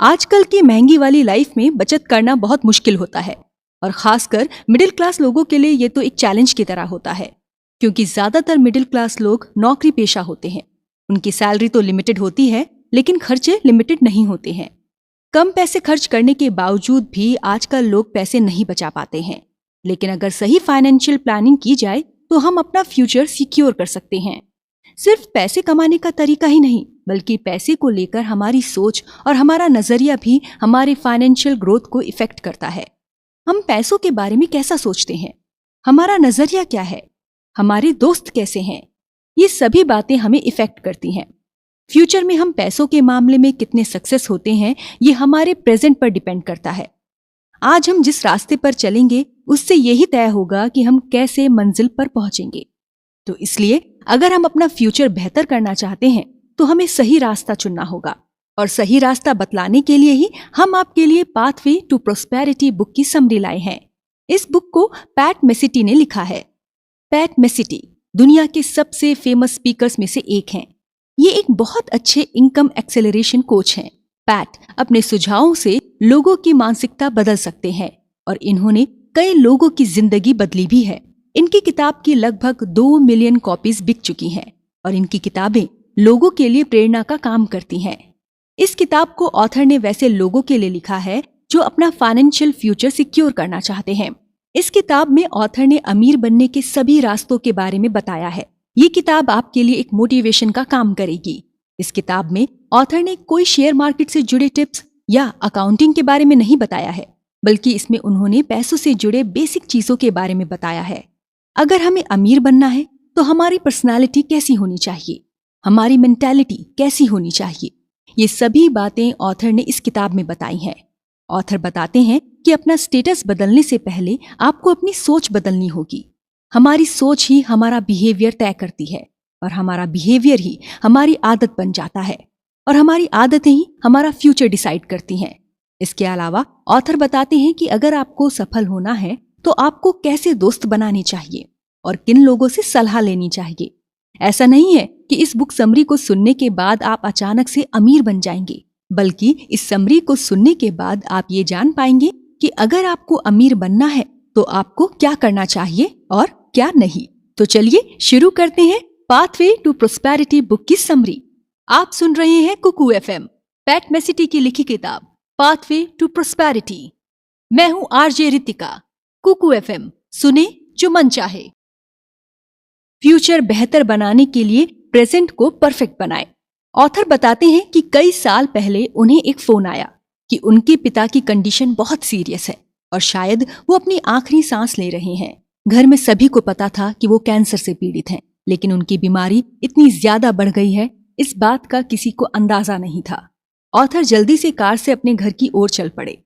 आजकल की महंगी वाली लाइफ में बचत करना बहुत मुश्किल होता है और खासकर मिडिल क्लास लोगों के लिए ये तो एक चैलेंज की तरह होता है, क्योंकि ज्यादातर मिडिल क्लास लोग नौकरी पेशा होते हैं। उनकी सैलरी तो लिमिटेड होती है, लेकिन खर्चे लिमिटेड नहीं होते हैं। कम पैसे खर्च करने के बावजूद भी आजकल लोग पैसे नहीं बचा पाते हैं। लेकिन अगर सही फाइनेंशियल प्लानिंग की जाए तो हम अपना फ्यूचर सिक्योर कर सकते हैं। सिर्फ पैसे कमाने का तरीका ही नहीं, बल्कि पैसे को लेकर हमारी सोच और हमारा नजरिया भी हमारे फाइनेंशियल ग्रोथ को इफेक्ट करता है। हम पैसों के बारे में कैसा सोचते हैं, हमारा नजरिया क्या है, हमारे दोस्त कैसे हैं, ये सभी बातें हमें इफेक्ट करती हैं। फ्यूचर में हम पैसों के मामले में कितने सक्सेस होते हैं, ये हमारे प्रेजेंट पर डिपेंड करता है। आज हम जिस रास्ते पर चलेंगे उससे यही तय होगा कि हम कैसे मंजिल पर पहुंचेंगे। तो इसलिए अगर हम अपना फ्यूचर बेहतर करना चाहते हैं तो हमें सही रास्ता चुनना होगा, और सही रास्ता बतलाने के लिए ही हम आपके लिए पाथवे टू प्रॉस्पेरिटी बुक की समरी लाए हैं। इस बुक को पैट मेसिटी ने लिखा है। पैट मेसिटी दुनिया के सबसे फेमस स्पीकर्स में से एक हैं। ये एक बहुत अच्छे इनकम एक्सेलरेशन कोच हैं। पैट अपने सुझावों से लोगों की मानसिकता बदल सकते हैं और इन्होंने कई लोगों की जिंदगी बदली भी है। इनकी किताब की लगभग 2 मिलियन कॉपीज बिक चुकी हैं और इनकी किताबें लोगों के लिए प्रेरणा का काम करती हैं। इस किताब को ऑथर ने वैसे लोगों के लिए लिखा है जो अपना फाइनेंशियल फ्यूचर सिक्योर करना चाहते हैं। इस किताब में ऑथर ने अमीर बनने के सभी रास्तों के बारे में बताया है। ये किताब आपके लिए एक मोटिवेशन का काम करेगी। इस किताब में ऑथर ने कोई शेयर मार्केट से जुड़े टिप्स या अकाउंटिंग के बारे में नहीं बताया है, बल्कि इसमें उन्होंने पैसों से जुड़े बेसिक चीजों के बारे में बताया है। अगर हमें अमीर बनना है तो हमारी पर्सनालिटी कैसी होनी चाहिए, हमारी मेंटालिटी कैसी होनी चाहिए, ये सभी बातें ऑथर ने इस किताब में बताई हैं। ऑथर बताते हैं कि अपना स्टेटस बदलने से पहले आपको अपनी सोच बदलनी होगी। हमारी सोच ही हमारा बिहेवियर तय करती है और हमारा बिहेवियर ही हमारी आदत बन जाता है और हमारी आदतें ही हमारा फ्यूचर डिसाइड करती हैं। इसके अलावा ऑथर बताते हैं कि अगर आपको सफल होना है तो आपको कैसे दोस्त बनाने चाहिए और किन लोगों से सलाह लेनी चाहिए। ऐसा नहीं है कि इस बुक समरी को सुनने के बाद आप अचानक से अमीर बन जाएंगे, बल्कि इस समरी को सुनने के बाद आप ये जान पाएंगे कि अगर आपको अमीर बनना है तो आपको क्या करना चाहिए और क्या नहीं। तो चलिए शुरू करते हैं पाथवे टू प्रॉस्पेरिटी बुक की समरी। आप सुन रहे हैं कुकू एफएम, पैट मेसिटी की लिखी किताब पाथवे टू प्रॉस्पेरिटी। मैं हूं आरजे रितिका। कुकू एफएम, सुने जो मन चाहे। फ्यूचर बेहतर बनाने के लिए प्रेजेंट को परफेक्ट बनाएं। ऑथर बताते हैं कि कई साल पहले उन्हें एक फोन आया कि उनके पिता की कंडीशन बहुत सीरियस है और शायद वो अपनी आखिरी सांस ले रहे हैं। घर में सभी को पता था कि वो कैंसर से पीड़ित हैं, लेकिन उनकी बीमारी इतनी ज्यादा बढ़ गई है, इस बात का किसी को अंदाजा नहीं था। ऑथर जल्दी से कार से अपने घर की ओर चल पड़े।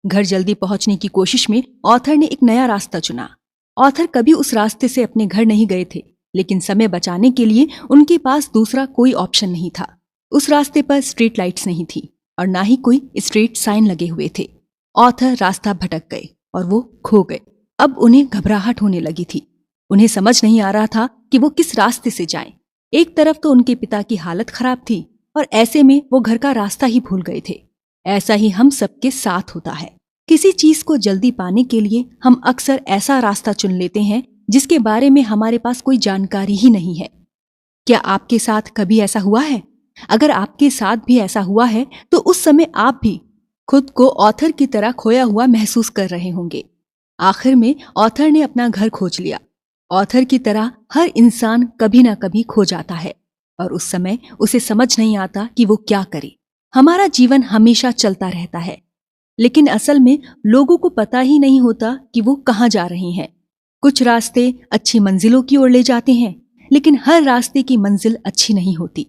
घर जल्दी पहुंचने की कोशिश में ऑथर ने एक नया रास्ता चुना। ऑथर कभी उस रास्ते से अपने घर नहीं गए थे, लेकिन समय बचाने के लिए उनके पास दूसरा कोई ऑप्शन नहीं था। उस रास्ते पर स्ट्रीट लाइट्स नहीं थी और ना ही कोई स्ट्रीट साइन लगे हुए थे। ऑथर रास्ता भटक गए और वो खो गए। अब उन्हें घबराहट होने लगी थी। उन्हें समझ नहीं आ रहा था कि वो किस रास्ते से जाएं। एक तरफ तो उनके पिता की हालत खराब थी और ऐसे में वो घर का रास्ता ही भूल गए थे। ऐसा ही हम सबके साथ होता है। किसी चीज को जल्दी पाने के लिए हम अक्सर ऐसा रास्ता चुन लेते हैं जिसके बारे में हमारे पास कोई जानकारी ही नहीं है। क्या आपके साथ कभी ऐसा हुआ है? अगर आपके साथ भी ऐसा हुआ है तो उस समय आप भी खुद को ऑथर की तरह खोया हुआ महसूस कर रहे होंगे। आखिर में ऑथर ने अपना घर खोज लिया। ऑथर की तरह हर इंसान कभी ना कभी खो जाता है और उस समय उसे समझ नहीं आता कि वो क्या करे। हमारा जीवन हमेशा चलता रहता है, लेकिन असल में लोगों को पता ही नहीं होता कि वो कहाँ जा रहे हैं। कुछ रास्ते अच्छी मंजिलों की ओर ले जाते हैं, लेकिन हर रास्ते की मंजिल अच्छी नहीं होती।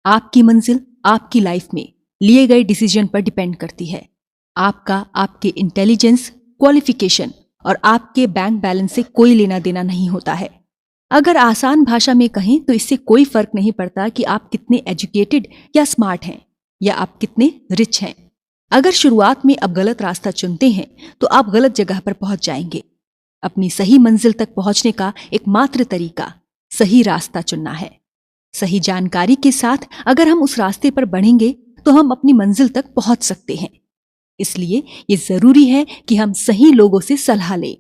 आपकी मंजिल आपकी लाइफ में लिए गए डिसीजन पर डिपेंड करती है। आपका आपके इंटेलिजेंस, क्वालिफिकेशन और आपके बैंक बैलेंस से कोई लेना देना नहीं होता है। अगर आसान भाषा में कहें तो इससे कोई फर्क नहीं पड़ता कि आप कितने एजुकेटेड या स्मार्ट हैं या आप कितने रिच हैं। अगर शुरुआत में आप गलत रास्ता चुनते हैं तो आप गलत जगह पर पहुंच जाएंगे। अपनी सही मंजिल तक पहुंचने का एकमात्र तरीका सही रास्ता चुनना है। सही जानकारी के साथ अगर हम उस रास्ते पर बढ़ेंगे तो हम अपनी मंजिल तक पहुंच सकते हैं। इसलिए ये जरूरी है कि हम सही लोगों से सलाह लें।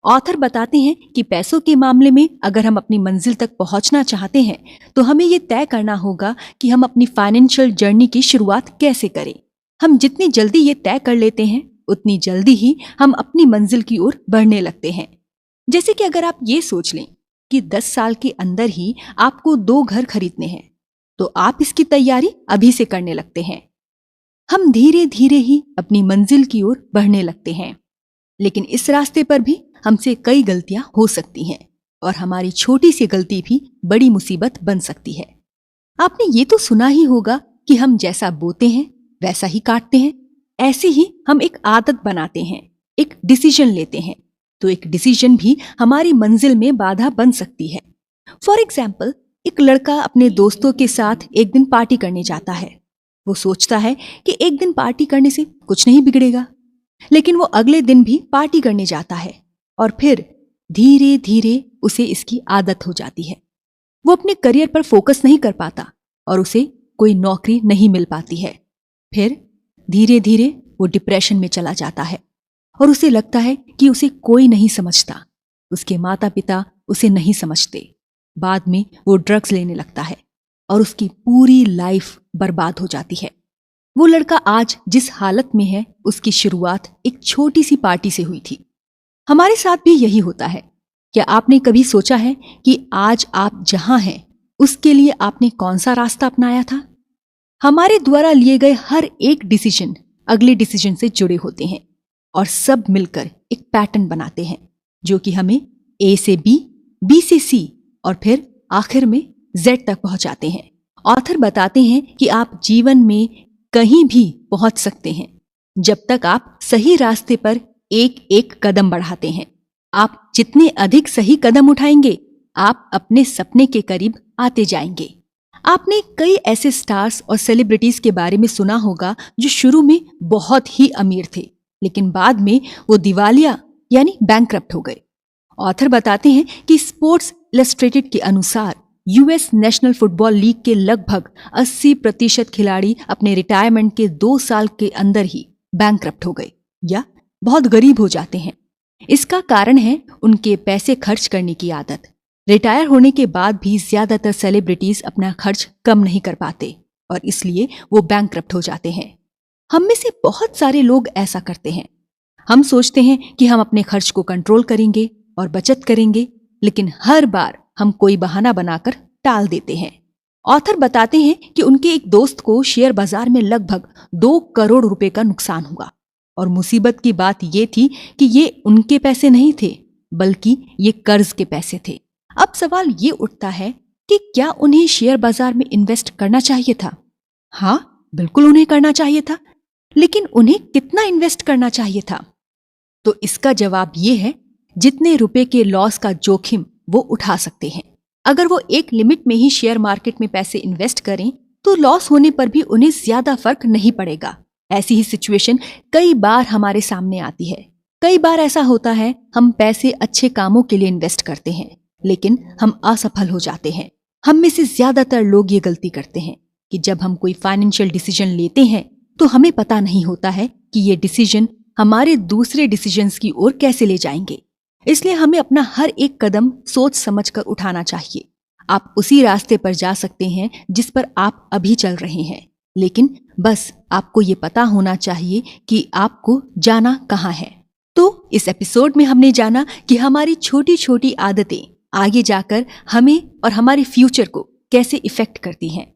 ऑथर बताते हैं कि पैसों के मामले में अगर हम अपनी मंजिल तक पहुंचना चाहते हैं तो हमें ये तय करना होगा कि हम अपनी फाइनेंशियल जर्नी की शुरुआत कैसे करें। हम जितनी जल्दी ये तय कर लेते हैं उतनी जल्दी ही हम अपनी मंजिल की ओर बढ़ने लगते हैं। जैसे कि अगर आप ये सोच लें कि 10 साल के अंदर ही आपको 2 घर खरीदने हैं तो आप इसकी तैयारी अभी से करने लगते हैं। हम धीरे धीरे ही अपनी मंजिल की ओर बढ़ने लगते हैं, लेकिन इस रास्ते पर भी हमसे कई गलतियां हो सकती हैं और हमारी छोटी सी गलती भी बड़ी मुसीबत बन सकती है। आपने ये तो सुना ही होगा कि हम जैसा बोते हैं वैसा ही काटते हैं। ऐसे ही हम एक आदत बनाते हैं, एक डिसीजन लेते हैं, तो एक डिसीजन भी हमारी मंजिल में बाधा बन सकती है। फॉर एग्जाम्पल, एक लड़का अपने दोस्तों के साथ एक दिन पार्टी करने जाता है। वो सोचता है कि एक दिन पार्टी करने से कुछ नहीं बिगड़ेगा, लेकिन वो अगले दिन भी पार्टी करने जाता है और फिर धीरे धीरे उसे इसकी आदत हो जाती है। वो अपने करियर पर फोकस नहीं कर पाता और उसे कोई नौकरी नहीं मिल पाती है। फिर धीरे धीरे वो डिप्रेशन में चला जाता है और उसे लगता है कि उसे कोई नहीं समझता, उसके माता पिता उसे नहीं समझते। बाद में वो ड्रग्स लेने लगता है और उसकी पूरी लाइफ बर्बाद हो जाती है। वो लड़का आज जिस हालत में है उसकी शुरुआत एक छोटी सी पार्टी से हुई थी। हमारे साथ भी यही होता है। क्या आपने कभी सोचा है कि आज आप जहां हैं उसके लिए आपने कौन सा रास्ता अपनाया था? हमारे द्वारा लिए गए हर एक डिसीजन अगले डिसीजन से जुड़े होते हैं और सब मिलकर एक पैटर्न बनाते हैं जो कि हमें ए से बी, बी से सी और फिर आखिर में जेड तक पहुंचाते हैं। ऑथर बताते हैं कि आप जीवन में कहीं भी पहुंच सकते हैं जब तक आप सही रास्ते पर एक एक कदम बढ़ाते हैं। आप जितने अधिक सही कदम उठाएंगे, आप अपने सपने के करीब आते जाएंगे। आपने कई ऐसे स्टार्स और सेलिब्रिटीज के बारे में सुना होगा जो शुरू में बहुत ही अमीर थे, लेकिन बाद में वो दिवालिया यानी बैंकक्रप्ट हो गए। ऑथर बताते हैं कि स्पोर्ट्स इलस्ट्रेटेड के अनुसार यूएस नेशनल फुटबॉल लीग के लगभग 80% खिलाड़ी अपने रिटायरमेंट के 2 साल के अंदर ही बैंकक्रप्ट हो गए या बहुत गरीब हो जाते हैं। इसका कारण है उनके पैसे खर्च करने की आदत। रिटायर होने के बाद भी ज्यादातर सेलिब्रिटीज अपना खर्च कम नहीं कर पाते और इसलिए वो बैंकक्रप्ट हो जाते हैं। हम में से बहुत सारे लोग ऐसा करते हैं। हम सोचते हैं कि हम अपने खर्च को कंट्रोल करेंगे और बचत करेंगे, लेकिन हर बार हम कोई बहाना बनाकर टाल देते हैं। ऑथर बताते हैं कि उनके एक दोस्त को शेयर बाजार में लगभग 2 करोड़ रुपए का नुकसान हुआ और मुसीबत की बात ये थी कि ये उनके पैसे नहीं थे, बल्कि ये कर्ज के पैसे थे। अब सवाल ये उठता है कि क्या उन्हें शेयर बाजार में इन्वेस्ट करना चाहिए था? हाँ, बिल्कुल उन्हें करना चाहिए था, लेकिन उन्हें कितना इन्वेस्ट करना चाहिए था? तो इसका जवाब ये है, जितने रुपए के लॉस का जोखिम वो उठा सकते हैं। अगर वो एक लिमिट में ही शेयर मार्केट में पैसे इन्वेस्ट करें तो लॉस होने पर भी उन्हें ज्यादा फर्क नहीं पड़ेगा। ऐसी ही सिचुएशन कई बार हमारे सामने आती है। कई बार ऐसा होता है, हम पैसे अच्छे कामों के लिए इन्वेस्ट करते हैं लेकिन हम असफल हो जाते हैं। हम में से ज्यादातर लोग ये गलती करते हैं कि जब हम कोई फाइनेंशियल डिसीजन लेते हैं तो हमें पता नहीं होता है कि ये डिसीजन हमारे दूसरे डिसीजंस की ओर कैसे ले जाएंगे। इसलिए हमें अपना हर एक कदम सोच समझकर उठाना चाहिए। आप उसी रास्ते पर जा सकते हैं जिस पर आप अभी चल रहे हैं, लेकिन बस आपको ये पता होना चाहिए कि आपको जाना कहाँ है। तो इस एपिसोड में हमने जाना कि हमारी छोटी छोटी आदतें आगे जाकर हमें और हमारे फ्यूचर को कैसे इफेक्ट करती हैं।